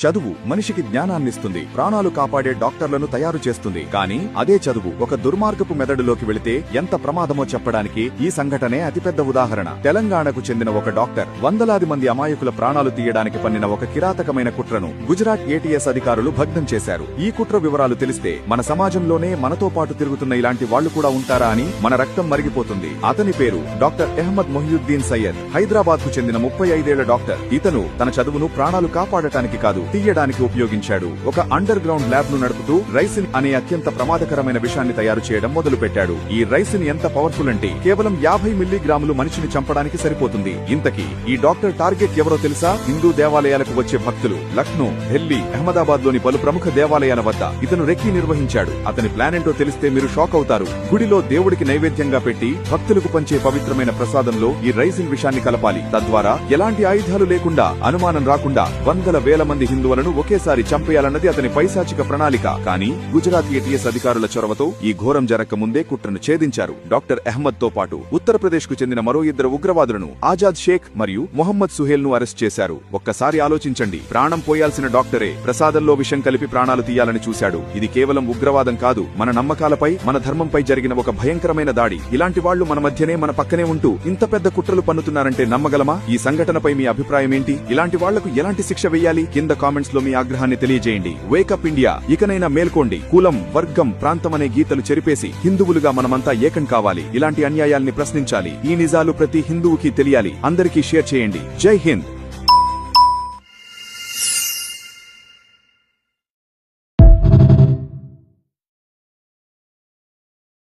చదువు మనిషికి జ్ఞానాన్నిస్తుంది, ప్రాణాలు కాపాడే డాక్టర్లను తయారు చేస్తుంది. కానీ అదే చదువు ఒక దుర్మార్గపు మెదడులోకి వెళితే ఎంత ప్రమాదమో చెప్పడానికి ఈ సంఘటనే అతిపెద్ద ఉదాహరణ. తెలంగాణకు చెందిన ఒక డాక్టర్ వందలాది మంది అమాయకుల ప్రాణాలు తీయడానికి పన్నిన ఒక కిరాతకమైన కుట్రను గుజరాత్ ఏటీఎస్ అధికారులు భగ్నం చేశారు. ఈ కుట్ర వివరాలు తెలిస్తే మన సమాజంలోనే మనతో పాటు తిరుగుతున్న ఇలాంటి వాళ్లు కూడా ఉంటారా అని మన రక్తం మరిగిపోతుంది. అతని పేరు డాక్టర్ అహ్మద్ మొహియుద్దీన్ సయ్యద్. హైదరాబాద్ కు చెందిన 35 ఏళ్ల డాక్టర్. ఇతను తన చదువును ప్రాణాలు కాపాడటానికి కాదు, తీయడానికి ఉపయోగించాడు. ఒక అండర్ గ్రౌండ్ ల్యాబ్ ను నడుపుతూ రైసిన్ అనే అత్యంత ప్రమాదకరమైన విషయాన్ని తయారు చేయడం మొదలుపెట్టాడు. ఈ రైసిన్ ఎంత పవర్ఫుల్ అంటే కేవలం 50 మిల్లీగ్రాములు మనిషిని చంపడానికి సరిపోతుంది. ఇంతకీ ఈ డాక్టర్ టార్గెట్ ఎవరో తెలుసా? హిందూ దేవాలయాలకు వచ్చే భక్తులు. లక్నో, ఢిల్లీ, అహ్మదాబాద్ లోని పలు ప్రముఖ దేవాలయాల వద్ద ఇతను రెక్కీ నిర్వహించాడు. అతని ప్లాన్ ఏంటో తెలిస్తే మీరు షాక్ అవుతారు. గుడిలో దేవుడికి నైవేద్యంగా పెట్టి భక్తులకు పంచే పవిత్రమైన ప్రసాదంలో ఈ రైసిన్ విషయాన్ని కలపాలి. తద్వారా ఎలాంటి ఆయుధాలు లేకుండా, అనుమానం రాకుండా వందల వేల మంది హిందువులను ఒకేసారి చంపేయాలన్నది అతని పైశాచిక ప్రణాళిక. కానీ గుజరాత్ ఏటీఎస్ అధికారుల చొరవతో ఈ ఘోరం జరక్క ముందే కుట్రను ఛేదించారు. డాక్టర్ అహ్మద్ తో పాటు ఉత్తరప్రదేశ్ కు చెందిన మరో 2 ఉగ్రవాదులను ఆజాద్ షేక్ మరియు మొహమ్మద్ సుహేల్ ను అరెస్ట్ చేశారు. ఒక్కసారి ఆలోచించండి, ప్రాణం పోయాల్సిన డాక్టరే ప్రసాదంలో విషం కలిపి ప్రాణాలు తీయాలని చూశాడు. ఇది కేవలం ఉగ్రవాదం కాదు, మన నమ్మకాలపై, మన ధర్మంపై జరిగిన ఒక భయంకరమైన దాడి. ఇలాంటి వాళ్లు మన మధ్యనే, మన పక్కనే ఉంటూ ఇంత పెద్ద కుట్రలు పన్నుతున్నారంటే నమ్మగలమా? ఈ సంఘటనపై మీ అభిప్రాయం ఏంటి? ఇలాంటి వాళ్లకు ఎలాంటి శిక్ష వేయాలి? కింద కామెంట్స్ లో మీ ఆగ్రహాన్ని తెలియజేయండి. వేకప్ ఇండియా, ఇకనైనా మేల్కోండి. కులం, వర్గం, ప్రాంతం అనే గీతలు చెరిపేసి హిందువులుగా మనమంతా ఏకం కావాలి. ఇలాంటి అన్యాయాల్ని ప్రశ్నించాలి. ఈ నిజాలు ప్రతి హిందువుకి తెలియాలి. అందరికీ షేర్ చేయండి. జై హింద్.